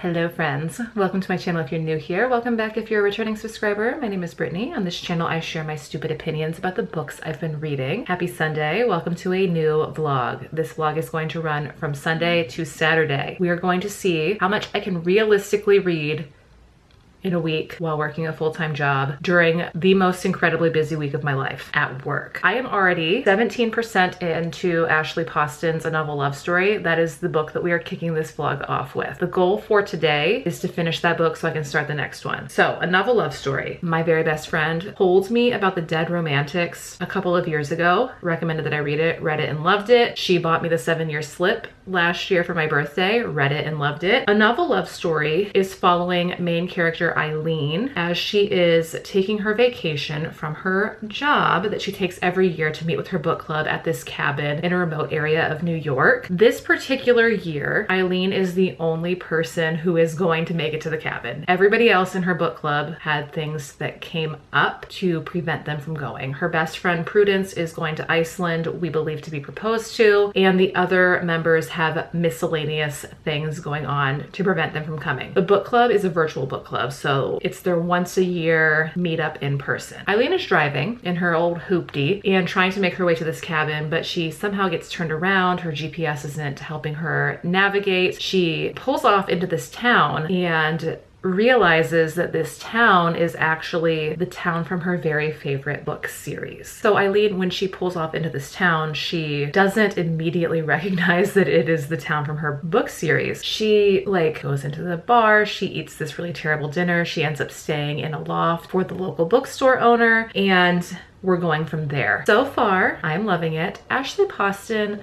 Hello friends, welcome to my channel if you're new here. Welcome back if you're a returning subscriber. My name is Brittany. On this channel I share my stupid opinions about the books I've been reading. Happy Sunday, welcome to a new vlog. This vlog is going to run from Sunday to Saturday. We are going to see how much I can realistically read in a week while working a full-time job during the most incredibly busy week of my life at work. I am already 17% into Ashley Poston's A Novel Love Story. That is the book that we are kicking this vlog off with. The goal for today is to finish that book so I can start the next one. So, A Novel Love Story. My very best friend told me about the Dead Romantics a couple of years ago, recommended that I read it and loved it. She bought me the 7-year slip last year for my birthday, read it and loved it. A Novel Love Story is following main character Eileen as she is taking her vacation from her job that she takes every year to meet with her book club at this cabin in a remote area of New York. This particular year, Eileen is the only person who is going to make it to the cabin. Everybody else in her book club had things that came up to prevent them from going. Her best friend Prudence is going to Iceland, we believe to be proposed to, and the other members have miscellaneous things going on to prevent them from coming. The book club is a virtual book club, so it's their once a year meetup in person. Eileen is driving in her old hoopty and trying to make her way to this cabin, but she somehow gets turned around. Her GPS isn't helping her navigate. She pulls off into this town and realizes that this town is actually the town from her very favorite book series. So Eileen, when she pulls off into this town, she doesn't immediately recognize that it is the town from her book series. She goes into the bar, she eats this really terrible dinner, she ends up staying in a loft for the local bookstore owner, and we're going from there. So far, I'm loving it. Ashley Poston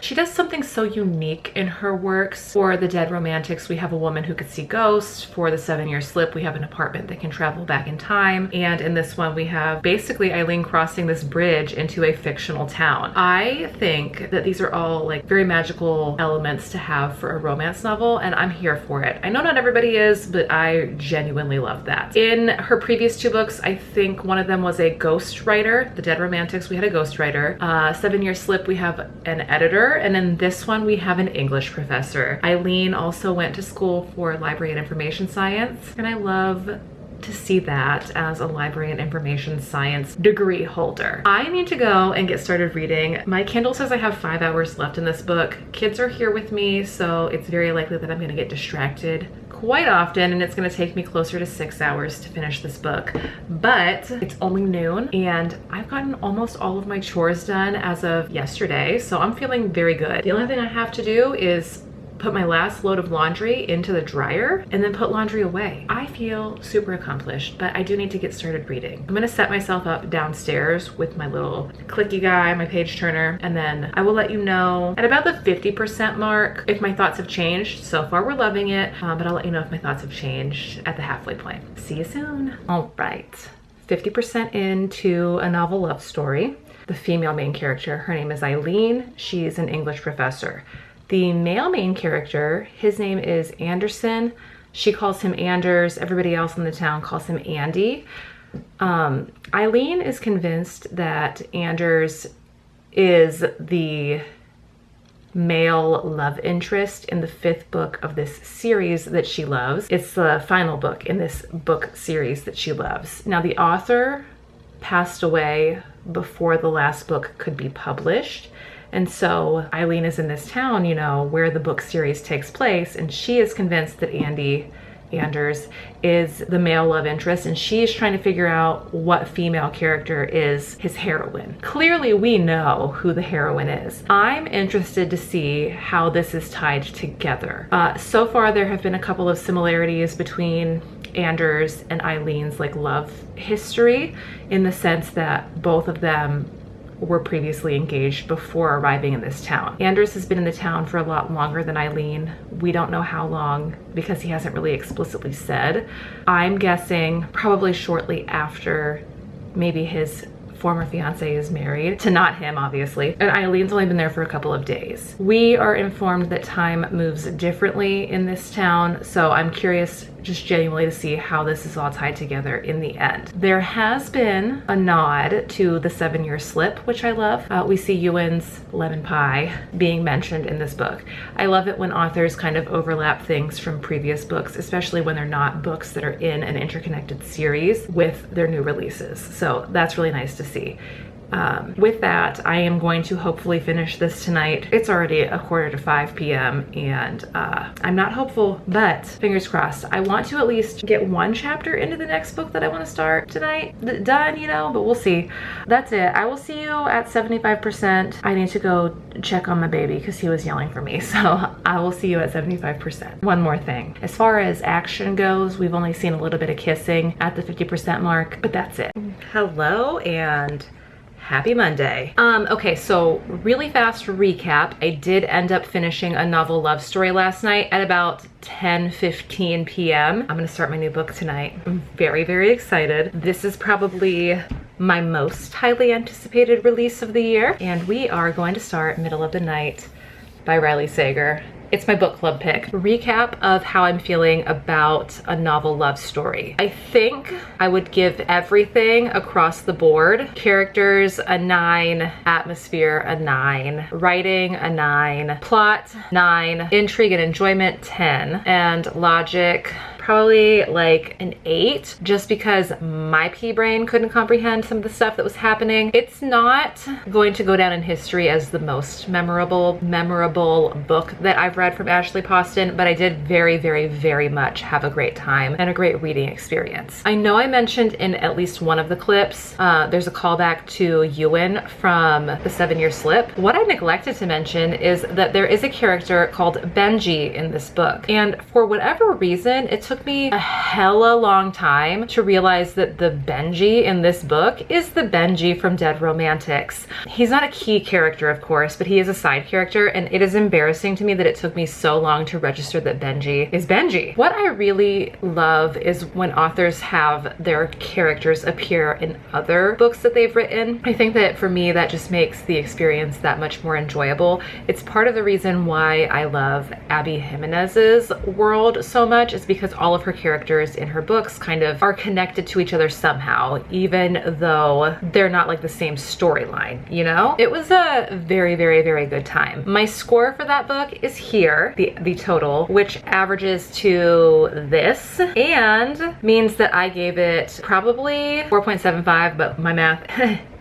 she does something so unique in her works. For The Dead Romantics, we have a woman who could see ghosts. For The 7-year slip, we have an apartment that can travel back in time. And in this one, we have basically Eileen crossing this bridge into a fictional town. I think that these are all very magical elements to have for a romance novel, and I'm here for it. I know not everybody is, but I genuinely love that. In her previous 2 books, I think one of them was a ghostwriter. The Dead Romantics, we had a ghostwriter. 7-year slip, we have an editor, and in this one we have an English professor. Eileen also went to school for library and information science, and I love to see that as a library and information science degree holder. I need to go and get started reading. My Kindle says I have 5 hours left in this book. Kids are here with me, so it's very likely that I'm going to get distracted quite often, and it's going to take me closer to 6 hours to finish this book. But it's only noon and I've gotten almost all of my chores done as of yesterday, so I'm feeling very good. The only thing I have to do is put my last load of laundry into the dryer and then put laundry away. I feel super accomplished, but I do need to get started reading. I'm gonna set myself up downstairs with my little clicky guy, my page turner, and then I will let you know at about the 50% mark if my thoughts have changed. So far we're loving it, but I'll let you know if my thoughts have changed at the halfway point. See you soon. All right, 50% into A Novel Love Story. The female main character, her name is Eileen. She's an English professor. The male main character, his name is Anderson. She calls him Anders. Everybody else in the town calls him Andy. Eileen is convinced that Anders is the male love interest in the 5th book of this series that she loves. It's the final book in this book series that she loves. Now, the author passed away before the last book could be published. And so Eileen is in this town, where the book series takes place, and she is convinced that Anders is the male love interest, and she is trying to figure out what female character is his heroine. Clearly, we know who the heroine is. I'm interested to see how this is tied together. So far, there have been a couple of similarities between Anders and Eileen's love history, in the sense that both of them were previously engaged before arriving in this town. Anders has been in the town for a lot longer than Eileen. We don't know how long because he hasn't really explicitly said. I'm guessing probably shortly after maybe his former fiance is married, to not him, obviously. And Eileen's only been there for a couple of days. We are informed that time moves differently in this town, so I'm curious just genuinely to see how this is all tied together in the end. There has been a nod to the 7-year slip, which I love. We see Ewan's lemon pie being mentioned in this book. I love it when authors kind of overlap things from previous books, especially when they're not books that are in an interconnected series with their new releases. So that's really nice to see. With that, I am going to hopefully finish this tonight. It's already 4:45 p.m. and I'm not hopeful, but fingers crossed. I want to at least get one chapter into the next book that I want to start tonight done, you know, but we'll see. That's it. I will see you at 75%. I need to go check on my baby because he was yelling for me, so I will see you at 75%. One more thing. As far as action goes, we've only seen a little bit of kissing at the 50% mark, but that's it. Hello and happy Monday. Okay, so really fast recap. I did end up finishing a novel love story last night at about 10:15 p.m. I'm gonna start my new book tonight. I'm very, very excited. This is probably my most highly anticipated release of the year, and we are going to start Middle of the Night by Riley Sager. It's my book club pick. Recap of how I'm feeling about a novel love story. I think I would give everything across the board. Characters, a 9. Atmosphere, a 9. Writing, a 9. Plot, 9. Intrigue and enjoyment, 10. And logic, probably like an 8, just because my pea brain couldn't comprehend some of the stuff that was happening. It's not going to go down in history as the most memorable book that I've read from Ashley Poston, but I did very, very, very much have a great time and a great reading experience. I know I mentioned in at least one of the clips, there's a callback to Ewan from the 7-year slip. What I neglected to mention is that there is a character called Benji in this book, and for whatever reason, it took me a hella long time to realize that the Benji in this book is the Benji from Dead Romantics. He's not a key character, of course, but he is a side character, and it is embarrassing to me that it took me so long to register that Benji is Benji. What I really love is when authors have their characters appear in other books that they've written. I think that for me, that just makes the experience that much more enjoyable. It's part of the reason why I love Abby Jimenez's world so much, is because all of her characters in her books kind of are connected to each other somehow, even though they're not like the same storyline, you know? It was a very, very, very good time. My score for that book is here, the total, which averages to this and means that I gave it probably 4.75, but my math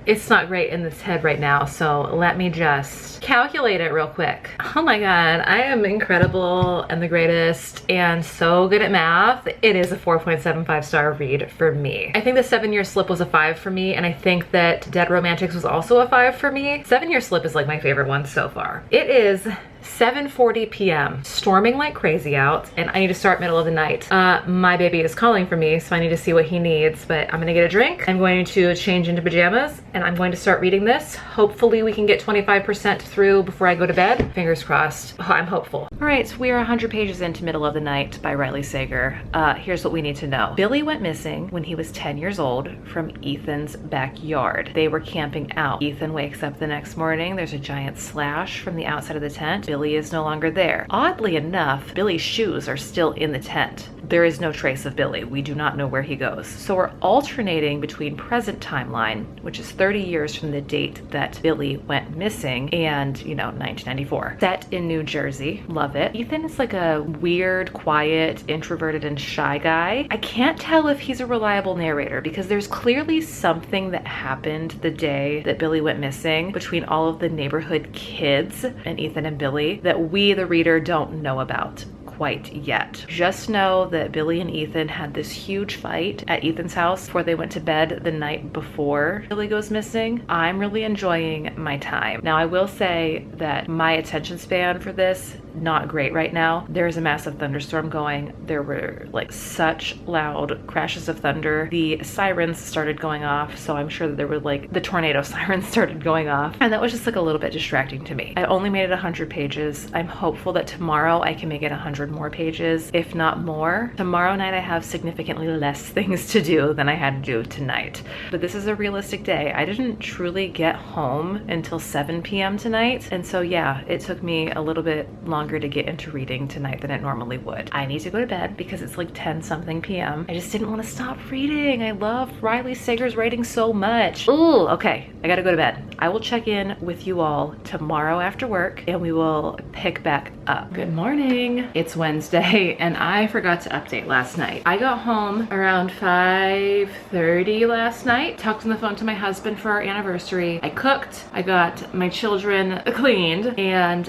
it's not great in this head right now, so let me just calculate it real quick. Oh my god, I am incredible and the greatest and so good at math. It is a 4.75 star read for me. I think the 7-year slip was a 5 for me, and I think that Dead Romantics was also a 5 for me. 7-year slip is like my favorite one so far. It is 7:40 p.m. storming like crazy out, and I need to start Middle of the Night. My baby is calling for me, so I need to see what he needs, but I'm gonna get a drink. I'm going to change into pajamas, and I'm going to start reading this. Hopefully we can get 25% through before I go to bed. Fingers crossed. Oh, I'm hopeful. All right, so we are 100 pages into Middle of the Night by Riley Sager. Here's what we need to know. Billy went missing when he was 10 years old from Ethan's backyard. They were camping out. Ethan wakes up the next morning. There's a giant slash from the outside of the tent. Billy is no longer there. Oddly enough, Billy's shoes are still in the tent. There is no trace of Billy. We do not know where he goes. So we're alternating between present timeline, which is 30 years from the date that Billy went missing, and, you know, 1994. Set in New Jersey. Love it. Ethan is like a weird, quiet, introverted, and shy guy. I can't tell if he's a reliable narrator because there's clearly something that happened the day that Billy went missing between all of the neighborhood kids and Ethan and Billy that we, the reader, don't know about quite yet. Just know that Billy and Ethan had this huge fight at Ethan's house before they went to bed the night before Billy goes missing. I'm really enjoying my time. Now, I will say that my attention span for this, not great right now. There's a massive thunderstorm going. There were like such loud crashes of thunder. The sirens started going off, so I'm sure that there were like the tornado sirens started going off, and that was just like a little bit distracting to me. I only made it 100 pages. I'm hopeful that tomorrow I can make it 100 more pages, if not more. Tomorrow night I have significantly less things to do than I had to do tonight, but this is a realistic day. I didn't truly get home until 7 p.m. tonight, and so yeah, it took me a little bit longer longer to get into reading tonight than it normally would. I need to go to bed because it's like 10 something p.m. I just didn't want to stop reading. I love Riley Sager's writing so much. Ooh, okay, I gotta go to bed. I will check in with you all tomorrow after work and we will pick back up. Good morning. It's Wednesday and I forgot to update last night. I got home around 5:30 last night, talked on the phone to my husband for our anniversary. I cooked, I got my children cleaned, and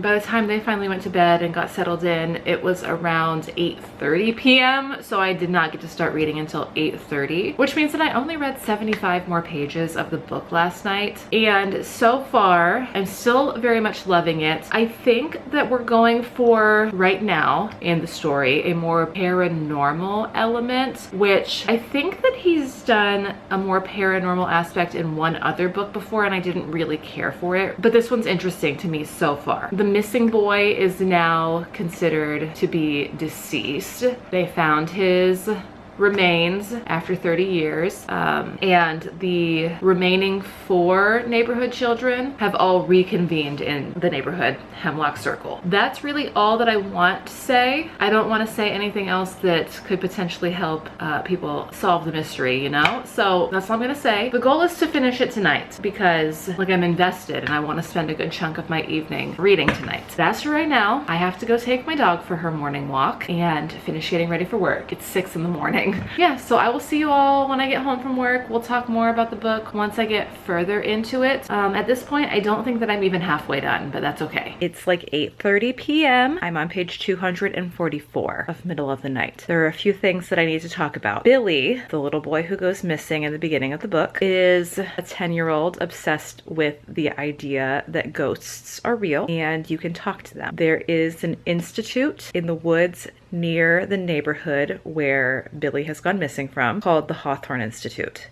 by the time they finally went to bed and got settled in, it was around 8:30 p.m. So I did not get to start reading until 8:30, which means that I only read 75 more pages of the book last night. And so far, I'm still very much loving it. I think that we're going for, right now in the story, a more paranormal element, which I think that he's done a more paranormal aspect in one other book before and I didn't really care for it. But this one's interesting to me so far. The missing boy is now considered to be deceased. They found his remains after 30 years, and the remaining 4 neighborhood children have all reconvened in the neighborhood Hemlock Circle. That's really all that I want to say. I don't want to say anything else that could potentially help people solve the mystery, you know? So that's all I'm gonna say. The goal is to finish it tonight because like I'm invested and I want to spend a good chunk of my evening reading tonight. That's for right now. I have to go take my dog for her morning walk and finish getting ready for work. It's 6 in the morning. Yeah, so I will see you all when I get home from work. We'll talk more about the book once I get further into it. At this point, I don't think that I'm even halfway done, but that's okay. It's like 8:30 p.m. I'm on page 244 of Middle of the Night. There are a few things that I need to talk about. Billy, the little boy who goes missing in the beginning of the book, is a 10-year-old obsessed with the idea that ghosts are real and you can talk to them. There is an institute in the woods near the neighborhood where Billy has gone missing from called the Hawthorne Institute.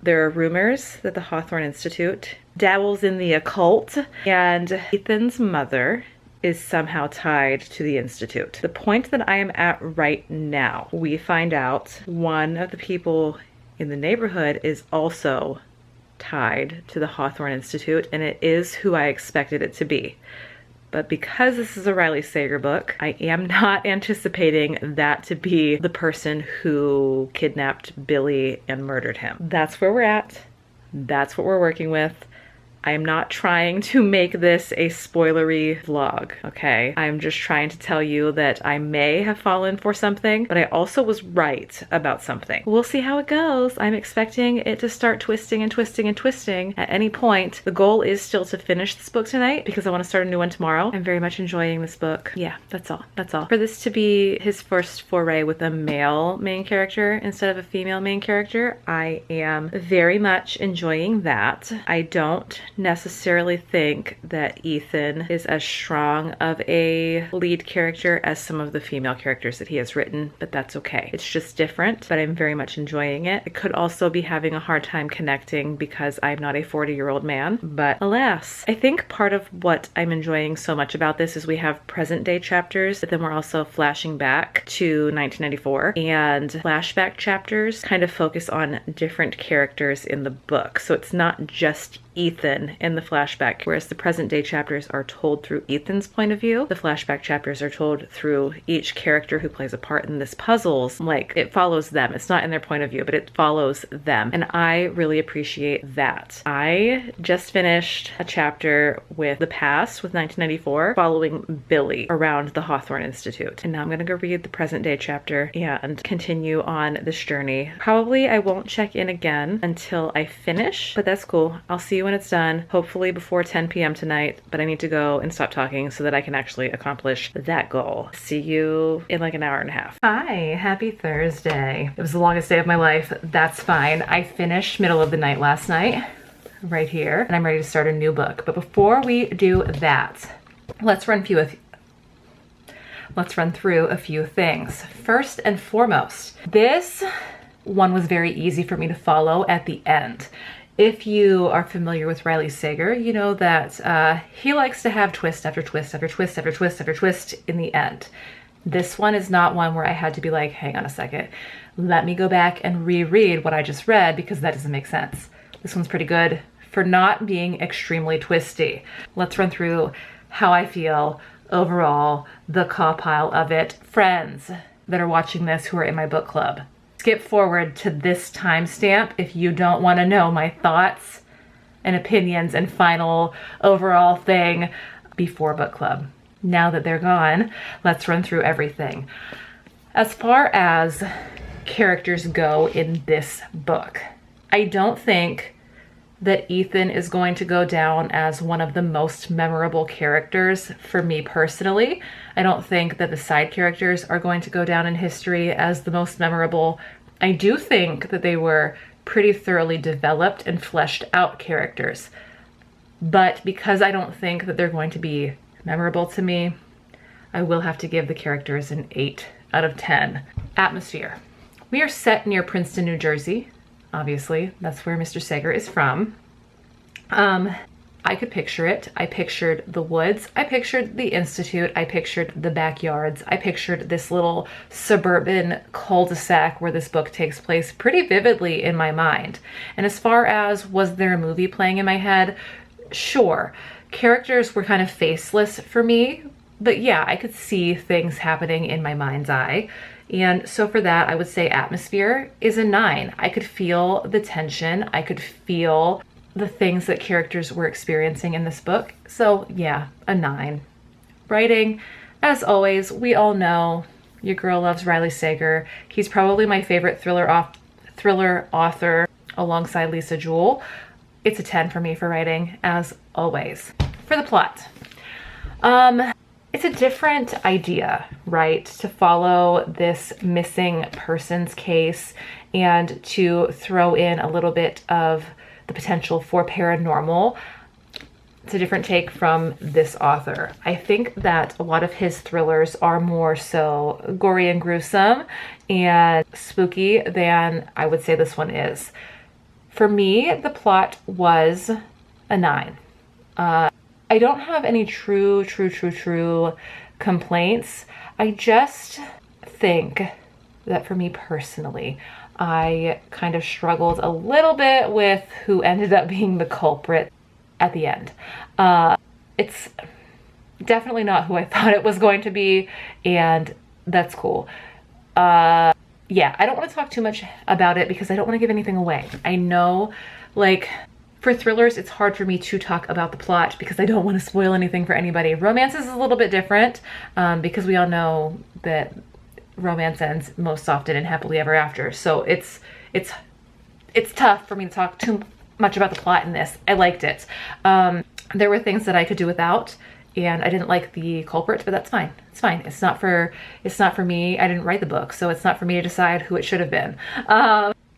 There are rumors that the Hawthorne Institute dabbles in the occult and Ethan's mother is somehow tied to the Institute. The point that I am at right now, we find out one of the people in the neighborhood is also tied to the Hawthorne Institute, and it is who I expected it to be. But because this is a Riley Sager book, I am not anticipating that to be the person who kidnapped Billy and murdered him. That's where we're at. That's what we're working with. I am not trying to make this a spoilery vlog, okay? I'm just trying to tell you that I may have fallen for something, but I also was right about something. We'll see how it goes. I'm expecting it to start twisting and twisting and twisting at any point. The goal is still to finish this book tonight because I want to start a new one tomorrow. I'm very much enjoying this book. Yeah, that's all. That's all. For this to be his first foray with a male main character instead of a female main character, I am very much enjoying that. I don't necessarily think that Ethan is as strong of a lead character as some of the female characters that he has written, but that's okay. It's just different, but I'm very much enjoying it. I could also be having a hard time connecting because I'm not a 40-year-old man, but alas. I think part of what I'm enjoying so much about this is we have present day chapters, but then we're also flashing back to 1994, and flashback chapters kind of focus on different characters in the book. So it's not just Ethan in the flashback, whereas the present day chapters are told through Ethan's point of view. The flashback chapters are told through each character who plays a part in this puzzles. Like, it follows them. It's not in their point of view, but it follows them. And I really appreciate that. I just finished a chapter with the past, with 1994, following Billy around the Hawthorne Institute. And now I'm gonna go read the present day chapter and continue on this journey. Probably I won't check in again until I finish, but that's cool. I'll see you when it's done, hopefully before 10 p.m. tonight, but I need to go and stop talking so that I can actually accomplish that goal. See you in like an hour and a half. Hi, happy Thursday. It was the longest day of my life. That's fine. I finished Middle of the Night last night, right here, and I'm ready to start a new book. But before we do that, let's run through a few things. First and foremost, this one was very easy for me to follow at the end. If you are familiar with Riley Sager, you know that he likes to have twist after twist after twist after twist after twist in the end. This one is not one where I had to be like, hang on a second, let me go back and reread what I just read because that doesn't make sense. This one's pretty good for not being extremely twisty. Let's run through how I feel overall, the CAWPILE of it. Friends that are watching this who are in my book club, skip forward to this timestamp if you don't want to know my thoughts and opinions and final overall thing before book club. Now that they're gone, let's run through everything. As far as characters go in this book, I don't think that Ethan is going to go down as one of the most memorable characters for me personally. I don't think that the side characters are going to go down in history as the most memorable. I do think that they were pretty thoroughly developed and fleshed out characters. But because I don't think that they're going to be memorable to me, I will have to give the characters an 8 out of 10. Atmosphere. We are set near Princeton, New Jersey. Obviously, that's where Mr. Sager is from. I could picture it. I pictured the woods. I pictured the institute. I pictured the backyards. I pictured this little suburban cul-de-sac where this book takes place pretty vividly in my mind. And as far as was there a movie playing in my head? Sure. Characters were kind of faceless for me, but yeah, I could see things happening in my mind's eye. And so for that, I would say atmosphere is a 9. I could feel the tension. I could feel the things that characters were experiencing in this book. So yeah, a 9. Writing, as always, we all know your girl loves Riley Sager. He's probably my favorite thriller author alongside Lisa Jewell. It's a 10 for me for writing, as always. For the plot. It's a different idea, right? To follow this missing persons case and to throw in a little bit of the potential for paranormal. It's a different take from this author. I think that a lot of his thrillers are more so gory and gruesome and spooky than I would say this one is. For me, the plot was a 9. I don't have any true complaints. I just think that for me personally, I kind of struggled a little bit with who ended up being the culprit at the end. It's definitely not who I thought it was going to be, and that's cool. Yeah, I don't want to talk too much about it because I don't want to give anything away. I know, like, for thrillers, it's hard for me to talk about the plot because I don't want to spoil anything for anybody. Romance is a little bit different because we all know that romance ends most often in happily ever after. So it's tough for me to talk too much about the plot in this. I liked it. There were things that I could do without, and I didn't like the culprit, but that's fine. It's fine. It's not for me. I didn't write the book, so it's not for me to decide who it should have been.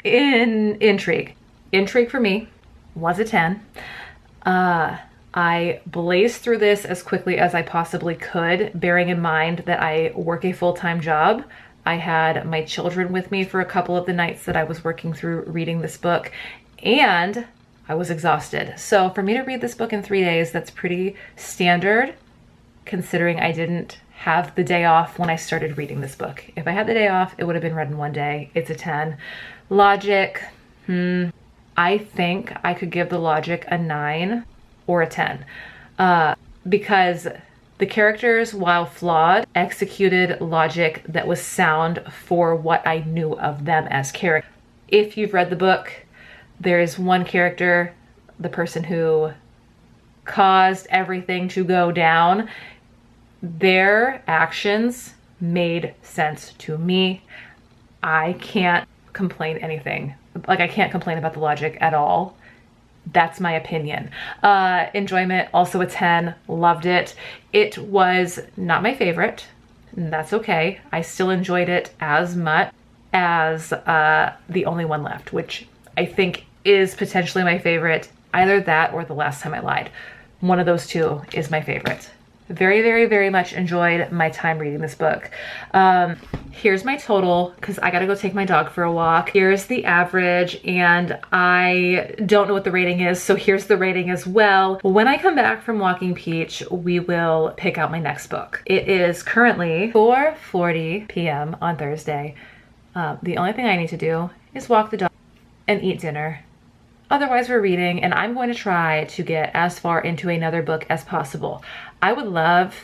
In intrigue for me was a 10. I blazed through this as quickly as I possibly could, bearing in mind that I work a full-time job. I had my children with me for a couple of the nights that I was working through reading this book, and I was exhausted. So for me to read this book in 3 days, that's pretty standard, considering I didn't have the day off when I started reading this book. If I had the day off, it would have been read in 1 day. It's a 10. Logic, I think I could give the logic a 9 or a 10 because the characters, while flawed, executed logic that was sound for what I knew of them as characters. If you've read the book, there is one character, the person who caused everything to go down. Their actions made sense to me. I can't complain anything. Like, I can't complain about the logic at all. That's my opinion. Enjoyment, also a 10. Loved it. It was not my favorite. And that's okay. I still enjoyed it as much as The Only One Left, which I think is potentially my favorite. Either that or The Last Time I Lied. One of those two is my favorite. Very much enjoyed my time reading this book. Here's my total, because I gotta go take my dog for a walk. Here's the average, and I don't know what the rating is, so here's the rating as well. When I come back from Walking Peach, we will pick out my next book. It is currently 4:40 p.m. on Thursday. The only thing I need to do is walk the dog and eat dinner. Otherwise, we're reading, and I'm going to try to get as far into another book as possible. I would love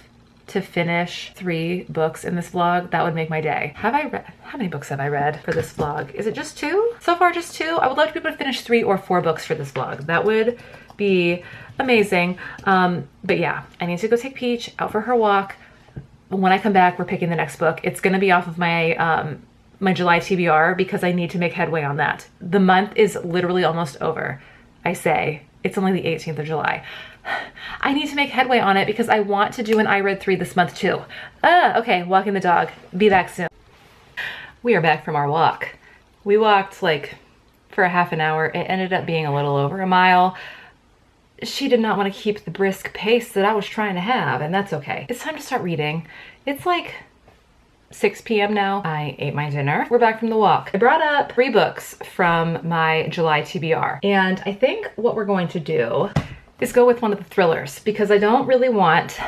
to finish 3 books in this vlog, that would make my day. How many books have I read for this vlog? Is it just 2? So far just 2? I would love to be able to finish 3 or 4 books for this vlog. That would be amazing. But yeah, I need to go take Peach out for her walk. When I come back, we're picking the next book. It's gonna be off of my my July TBR because I need to make headway on that. The month is literally almost over. I say, it's only the 18th of July. I need to make headway on it because I want to do an I Read 3 this month too. Okay, walking the dog. Be back soon. We are back from our walk. We walked like for a half an hour. It ended up being a little over a mile. She did not want to keep the brisk pace that I was trying to have, and that's okay. It's time to start reading. It's like 6 p.m. now. I ate my dinner. We're back from the walk. I brought up 3 books from my July TBR, and I think what we're going to do is go with one of the thrillers because I don't really want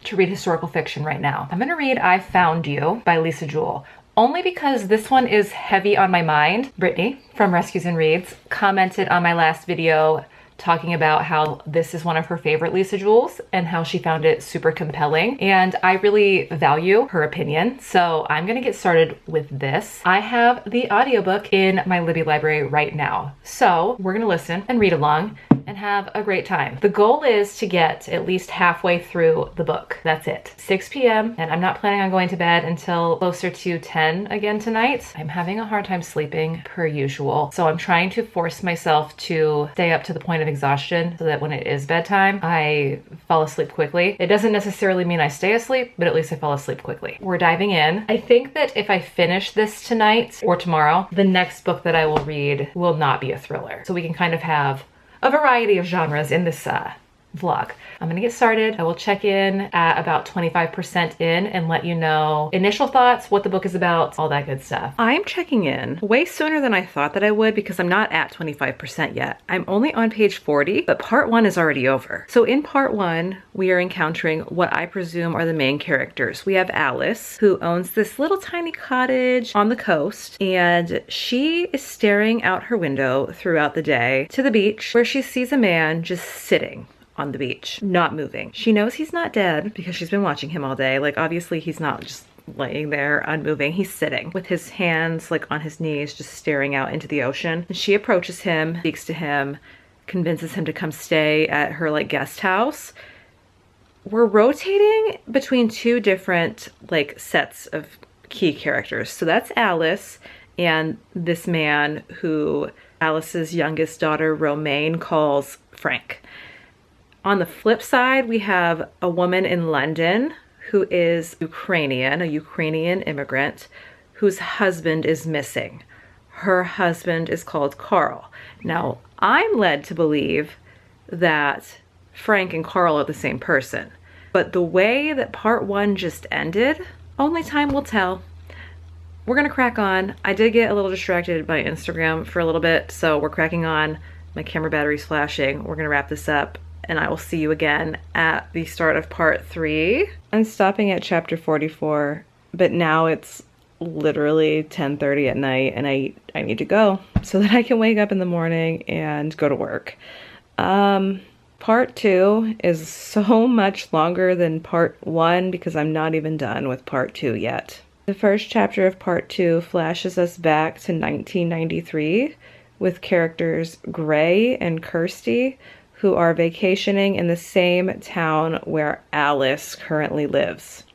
to read historical fiction right now. I'm gonna read I Found You by Lisa Jewell, only because this one is heavy on my mind. Brittany from Rescues and Reads commented on my last video talking about how this is one of her favorite Lisa Jewells and how she found it super compelling. And I really value her opinion. So I'm gonna get started with this. I have the audiobook in my Libby library right now. So we're gonna listen and read along and have a great time. The goal is to get at least halfway through the book. That's it. 6 p.m. and I'm not planning on going to bed until closer to 10 again tonight. I'm having a hard time sleeping per usual. So I'm trying to force myself to stay up to the point of exhaustion so that when it is bedtime, I fall asleep quickly. It doesn't necessarily mean I stay asleep, but at least I fall asleep quickly. We're diving in. I think that if I finish this tonight or tomorrow, the next book that I will read will not be a thriller. So we can kind of have a variety of genres in this vlog. I'm gonna get started. I will check in at about 25% in and let you know initial thoughts, what the book is about, all that good stuff. I'm checking in way sooner than I thought that I would because I'm not at 25% yet. I'm only on page 40, but part 1 is already over. So in part 1, we are encountering what I presume are the main characters. We have Alice, who owns this little tiny cottage on the coast, and she is staring out her window throughout the day to the beach where she sees a man just sitting on the beach, not moving. She knows he's not dead because she's been watching him all day. Like, obviously he's not just laying there unmoving. He's sitting with his hands like on his knees, just staring out into the ocean. And she approaches him, speaks to him, convinces him to come stay at her like guest house. We're rotating between 2 different like sets of key characters. So that's Alice and this man who Alice's youngest daughter, Romaine, calls Frank. On the flip side, we have a woman in London who is Ukrainian, a Ukrainian immigrant, whose husband is missing. Her husband is called Carl. Now, I'm led to believe that Frank and Carl are the same person, but the way that part 1 just ended, only time will tell. We're gonna crack on. I did get a little distracted by Instagram for a little bit, so we're cracking on. My camera battery's flashing. We're gonna wrap this up, and I will see you again at the start of part 3. I'm stopping at chapter 44, but now it's literally 10:30 at night and I need to go so that I can wake up in the morning and go to work. Part 2 is so much longer than part 1 because I'm not even done with part 2 yet. The first chapter of part 2 flashes us back to 1993 with characters Gray and Kirsty, who are vacationing in the same town where Alice currently lives.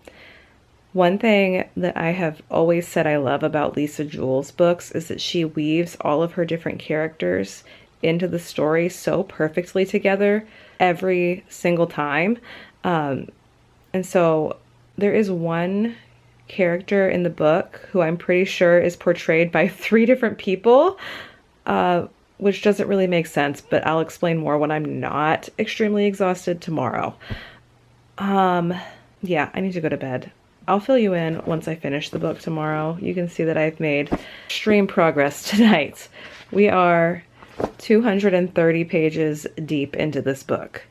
One thing that I have always said I love about Lisa Jewell's books is that she weaves all of her different characters into the story so perfectly together every single time. And so there is one character in the book who I'm pretty sure is portrayed by 3 different people, which doesn't really make sense, but I'll explain more when I'm not extremely exhausted tomorrow. Yeah, I need to go to bed. I'll fill you in once I finish the book tomorrow. You can see that I've made extreme progress tonight. We are 230 pages deep into this book,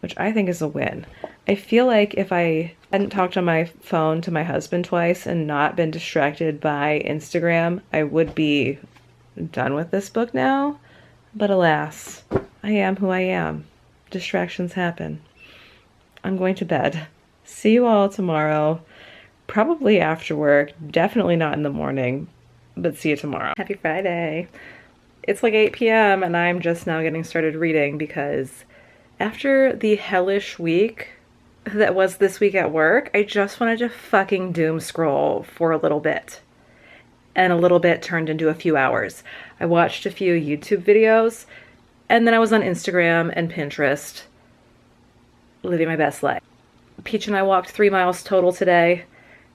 which I think is a win. I feel like if I hadn't talked on my phone to my husband twice and not been distracted by Instagram, I would be done with this book now. But alas, I am who I am. Distractions happen. I'm going to bed. See you all tomorrow. Probably after work, definitely not in the morning, but see you tomorrow. Happy Friday. It's like 8 p.m. and I'm just now getting started reading because after the hellish week that was this week at work, I just wanted to fucking doom scroll for a little bit. And a little bit turned into a few hours. I watched a few YouTube videos and then I was on Instagram and Pinterest living my best life. Peach and I walked 3 miles total today,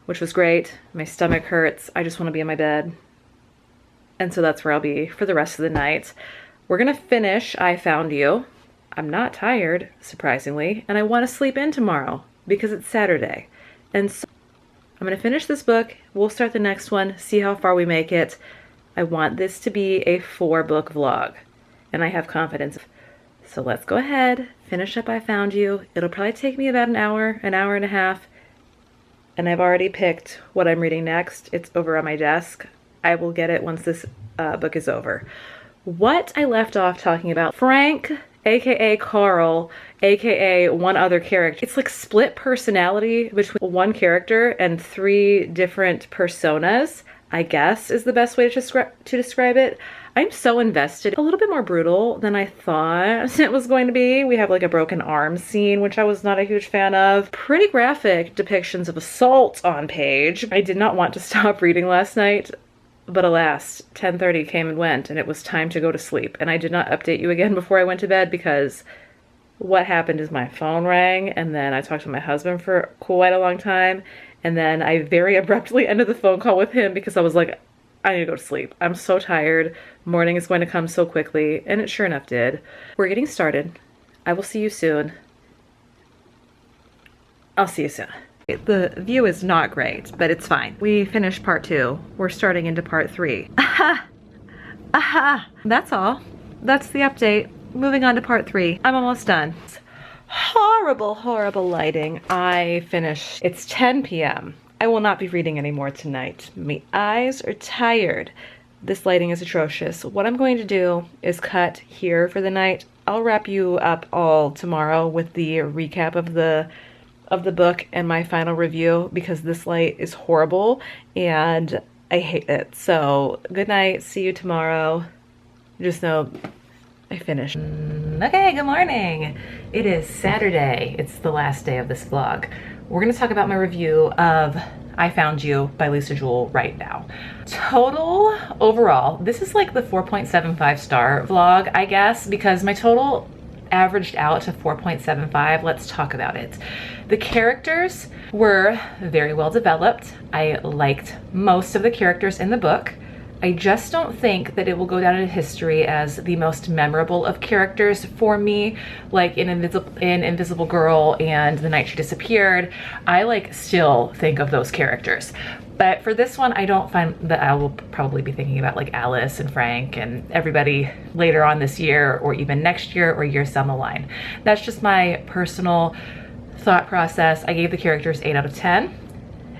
which was great. My stomach hurts. I just want to be in my bed. And so that's where I'll be for the rest of the night. We're gonna finish I Found You. I'm not tired, surprisingly, and I want to sleep in tomorrow because it's Saturday. And so I'm gonna finish this book. We'll start the next one, see how far we make it. I want this to be a 4-book vlog, and I have confidence. So let's go ahead, finish up I Found You. It'll probably take me about an hour and a half. And I've already picked what I'm reading next. It's over on my desk. I will get it once this book is over. What I left off talking about, Frank, aka Carl, aka one other character. It's like split personality between one character and 3 different personas, I guess is the best way to describe it. I'm so invested. A little bit more brutal than I thought it was going to be. We have like a broken arm scene, which I was not a huge fan of. Pretty graphic depictions of assault on page. I did not want to stop reading last night, but alas, 10:30 came and went and it was time to go to sleep. And I did not update you again before I went to bed because what happened is my phone rang and then I talked to my husband for quite a long time. And then I very abruptly ended the phone call with him because I was like, I need to go to sleep. I'm so tired. Morning is going to come so quickly. And it sure enough did. We're getting started. I will see you soon. I'll see you soon. The view is not great, but it's fine. We finished part 2. We're starting into part 3. Aha! Aha! That's all. That's the update. Moving on to part 3. I'm almost done. Horrible, horrible lighting. I finished. It's 10 p.m. I will not be reading anymore tonight. My eyes are tired. This lighting is atrocious. What I'm going to do is cut here for the night. I'll wrap you up all tomorrow with the recap of the book and my final review because this light is horrible and I hate it. So good night. See you tomorrow. Just know I finished. Okay, good morning. It is Saturday. It's the last day of this vlog. We're gonna talk about my review of I Found You by Lisa Jewell right now. Total overall, this is like the 4.75 star vlog, I guess, because my total averaged out to 4.75. Let's talk about it. The characters were very well developed. I liked most of the characters in the book. I just don't think that it will go down in history as the most memorable of characters for me, like in Invisible Girl and The Night She Disappeared. I like still think of those characters. But for this one, I don't find that I will probably be thinking about like Alice and Frank and everybody later on this year or even next year or years down the line. That's just my personal thought process. I gave the characters 8 out of 10.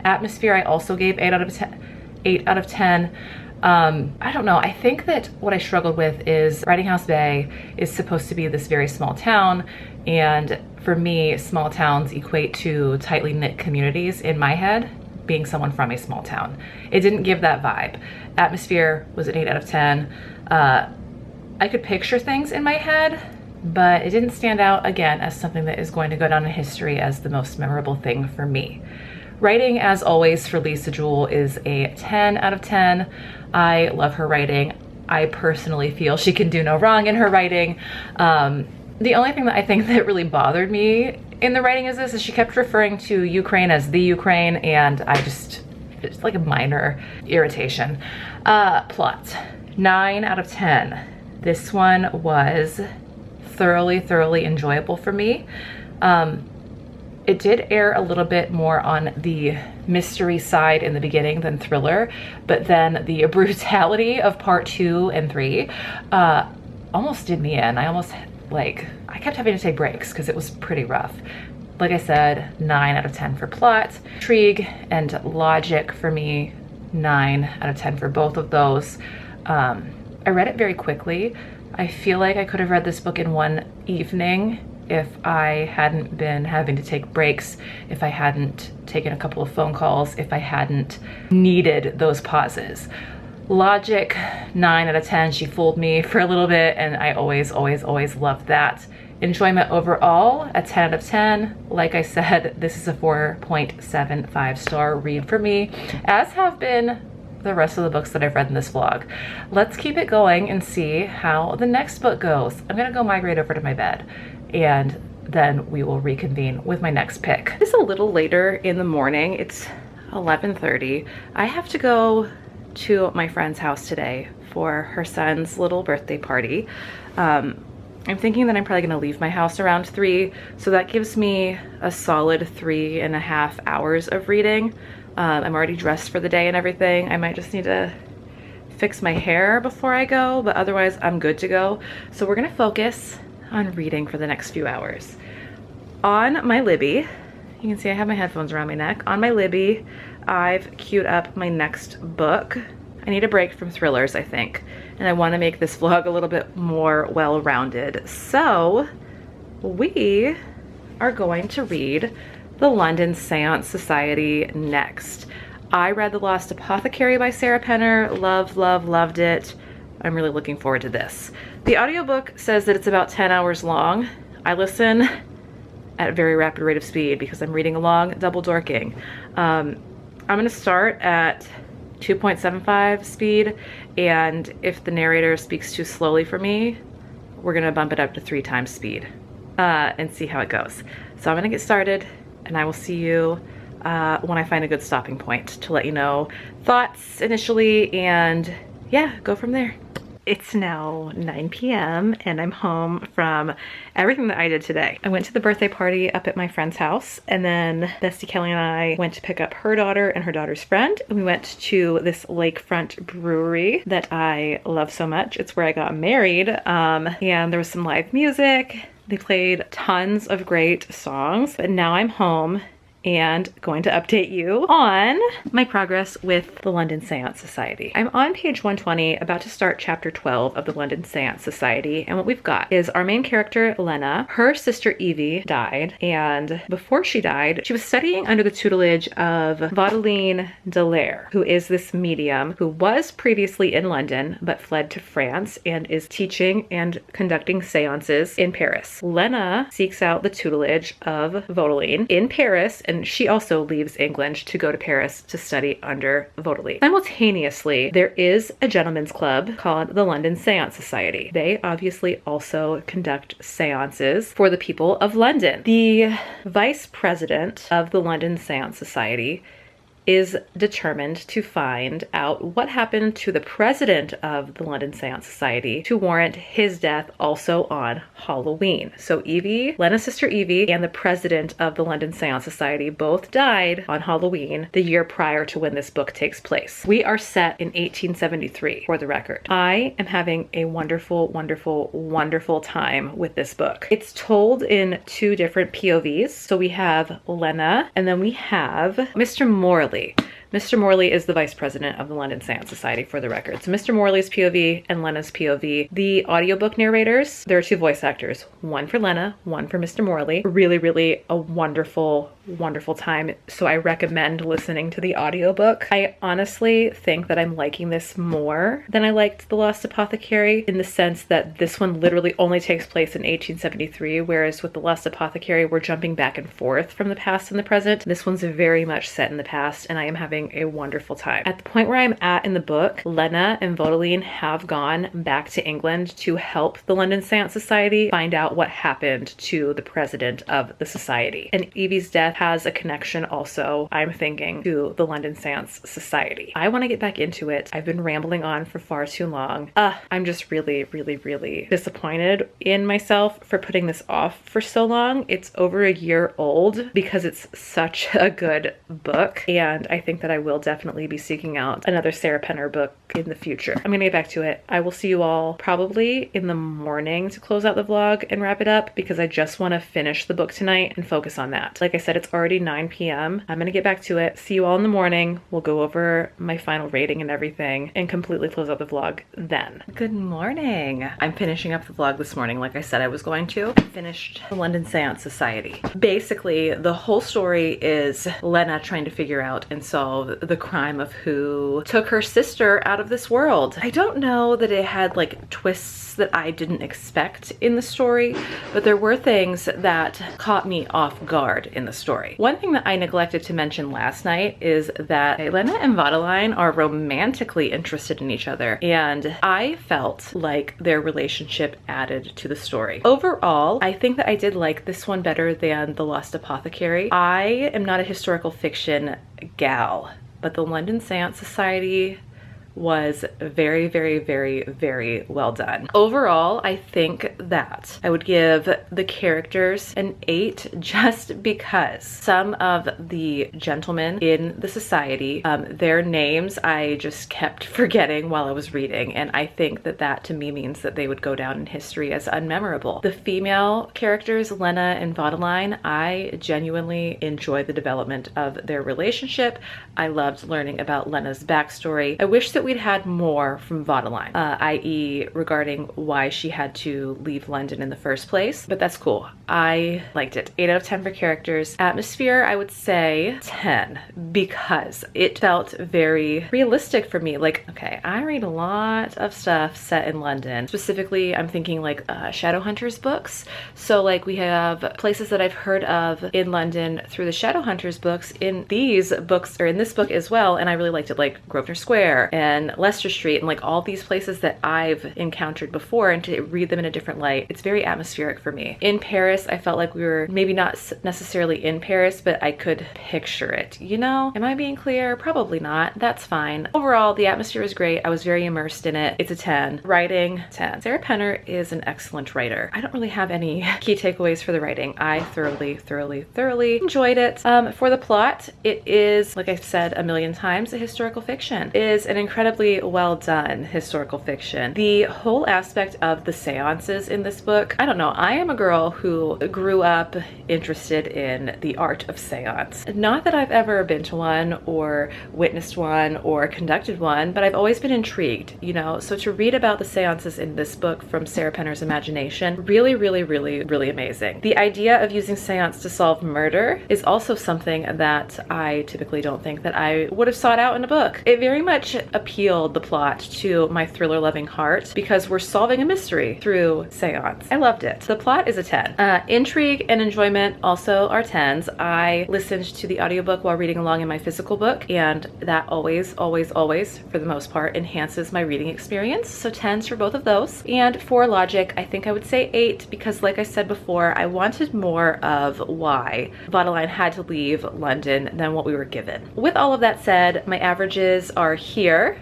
Atmosphere, I also gave 8 out of 10. 8 out of 10. I don't know. I think that what I struggled with is Riding House Bay is supposed to be this very small town. And for me, small towns equate to tightly knit communities in my head, being someone from a small town. It didn't give that vibe. Atmosphere was an 8 out of 10. I could picture things in my head, but it didn't stand out again as something that is going to go down in history as the most memorable thing for me. Writing, as always, for Lisa Jewell is a 10 out of 10. I love her writing. I personally feel she can do no wrong in her writing. The only thing that I think that really bothered me in the writing is she kept referring to Ukraine as the Ukraine, and it's like a minor irritation. Plot, 9 out of 10. This one was thoroughly enjoyable for me. It did err a little bit more on the mystery side in the beginning than thriller, but then the brutality of part 2 and 3 almost did me in. I kept having to take breaks because it was pretty rough. Like I said, 9 out of 10 for plot. Intrigue and logic for me, 9 out of 10 for both of those. I read it very quickly. I feel like I could have read this book in one evening if I hadn't been having to take breaks, if I hadn't taken a couple of phone calls, if I hadn't needed those pauses. Logic, 9 out of 10. She fooled me for a little bit, and I always loved that. Enjoyment overall, a 10 out of 10. Like I said, this is a 4.75 star read for me, as have been the rest of the books that I've read in this vlog. Let's keep it going and see how the next book goes. I'm gonna go migrate over to my bed, and then we will reconvene with my next pick. It's a little later in the morning. It's 11:30. I have to go to my friend's house today for her son's little birthday party. I'm thinking that I'm probably gonna leave my house around 3, so that gives me a solid 3.5 hours of reading. I'm already dressed for the day and everything. I might just need to fix my hair before I go, but otherwise I'm good to go. So we're gonna focus on reading for the next few hours. On my Libby, you can see I have my headphones around my neck. On my Libby, I've queued up my next book. I need a break from thrillers, I think, and I want to make this vlog a little bit more well-rounded. So we are going to read The London Seance Society next. I read The Lost Apothecary by Sarah Penner. Loved it. I'm really looking forward to this. The audiobook says that it's about 10 hours long. I listen at a very rapid rate of speed because I'm reading along, double dorking. I'm gonna start at 2.75 speed, and if the narrator speaks too slowly for me, we're gonna bump it up to 3 times speed and see how it goes. So I'm gonna get started, and I will see you when I find a good stopping point to let you know thoughts initially, and yeah, go from there. It's now 9 p.m. and I'm home from everything that I did today. I went to the birthday party up at my friend's house, and then Bestie Kelly and I went to pick up her daughter and her daughter's friend. And we went to this lakefront brewery that I love so much. It's where I got married, and there was some live music. They played tons of great songs, but now I'm home and going to update you on my progress with the London Seance Society. I'm on page 120, about to start chapter 12 of the London Seance Society, and what we've got is our main character, Lena. Her sister, Evie, died, and before she died, she was studying under the tutelage of Vaudeline Dallaire, who is this medium who was previously in London, but fled to France and is teaching and conducting seances in Paris. Lena seeks out the tutelage of Vaudeline in Paris, and she also leaves England to go to Paris to study under Vaudeline. Simultaneously, there is a gentleman's club called the London Seance Society. They obviously also conduct seances for the people of London. The vice president of the London Seance Society is determined to find out what happened to the president of the London Seance Society to warrant his death also on Halloween. So Evie, Lena's sister Evie, and the president of the London Seance Society both died on Halloween the year prior to when this book takes place. We are set in 1873, for the record. I am having a wonderful time with this book. It's told in 2 different POVs. So we have Lena, and then we have Mr. Morley. Mr. Morley is the vice president of the London Seance Society, for the record. So Mr. Morley's POV and Lena's POV. The audiobook narrators, there are 2 voice actors, one for Lena, one for Mr. Morley. Really a wonderful time. So I recommend listening to the audiobook. I honestly think that I'm liking this more than I liked The Lost Apothecary, in the sense that this one literally only takes place in 1873, whereas with The Lost Apothecary, we're jumping back and forth from the past and the present. This one's very much set in the past, and I am having a wonderful time. At the point where I'm at in the book, Lena and Vaudeline have gone back to England to help the London Seance Society find out what happened to the president of the society. And Evie's death has a connection also, I'm thinking, to the London Seance Society. I want to get back into it. I've been rambling on for far too long. I'm just really disappointed in myself for putting this off for so long. It's over a year old because it's such a good book, and I think that that I will definitely be seeking out another Sarah Penner book in the future. I'm gonna get back to it. I will see you all probably in the morning to close out the vlog and wrap it up because I just want to finish the book tonight and focus on that. Like I said, it's already 9 p.m. I'm gonna get back to it. See you all in the morning. We'll go over my final rating and everything and completely close out the vlog then. Good morning. I'm finishing up the vlog this morning like I said I was going to. I finished the London Seance Society. Basically, the whole story is Lena trying to figure out and solve the crime of who took her sister out of this world. I don't know that it had like twists that I didn't expect in the story, but there were things that caught me off guard in the story. One thing that I neglected to mention last night is that Lena and Vadaline are romantically interested in each other, and I felt like their relationship added to the story. Overall, I think that I did like this one better than The Lost Apothecary. I am not a historical fiction gal, but the London Seance Society was very, very, very, very well done. Overall, I think that I would give the characters an 8 just because some of the gentlemen in the society, their names I just kept forgetting while I was reading, and I think that that to me means that they would go down in history as unmemorable. The female characters, Lena and Vadaline, I genuinely enjoyed the development of their relationship. I loved learning about Lena's backstory. I wish that we'd had more from Vadaline, i.e. regarding why she had to leave London in the first place, but that's cool. I liked it. 8 out of 10 for characters. Atmosphere, I would say 10 because it felt very realistic for me. Like, okay, I read a lot of stuff set in London. Specifically, I'm thinking like Shadowhunters books. So like we have places that I've heard of in London through the Shadowhunters books in these books, or in this book as well, and I really liked it, like Grosvenor Square and Leicester Street and like all these places that I've encountered before, and to read them in a different light. It's very atmospheric for me. In Paris, I felt like we were maybe not necessarily in Paris, but I could picture it. You know, am I being clear? Probably not. That's fine. Overall, the atmosphere was great. I was very immersed in it. It's a 10. Writing, 10. Sarah Penner is an excellent writer. I don't really have any key takeaways for the writing. I thoroughly enjoyed it. For the plot, it is, like I've said a million times, a historical fiction. It is an incredibly well done historical fiction. The whole aspect of the seances in this book, I don't know, I am a girl who grew up interested in the art of seance. Not that I've ever been to one or witnessed one or conducted one, but I've always been intrigued, you know? So to read about the seances in this book from Sarah Penner's imagination, really amazing. The idea of using seance to solve murder is also something that I typically don't think that I would have sought out in a book. It very much appealed, the plot, to my thriller loving heart because we're solving a mystery through seance. I loved it. The plot is a 10. Intrigue and enjoyment also are 10s. I listened to the audiobook while reading along in my physical book, and that always, for the most part, enhances my reading experience. So 10s for both of those. And for logic, I think I would say 8 because, like I said before, I wanted more of why Vadaline had to leave London than what we were given. With all of that said, my averages are here,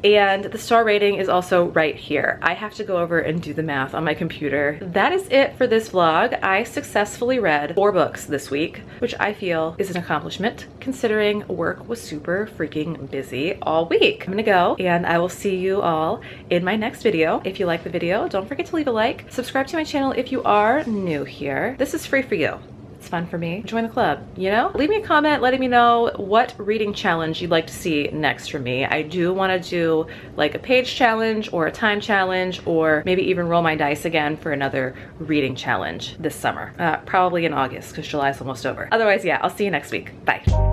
and the star rating is also right here. I have to go over and do the math on my computer. That is it for this vlog. I successfully read 4 books this week, which I feel is an accomplishment considering work was super freaking busy all week. I'm gonna go, and I will see you all in my next video. If you like the video, don't forget to leave a like. Subscribe to my channel if you are new here. This is free for you. It's fun for me. Join the club, you know? Leave me a comment letting me know what reading challenge you'd like to see next from me. I do want to do like a page challenge or a time challenge, or maybe even roll my dice again for another reading challenge this summer. Probably in August because July's almost over. Otherwise, yeah, I'll see you next week. Bye.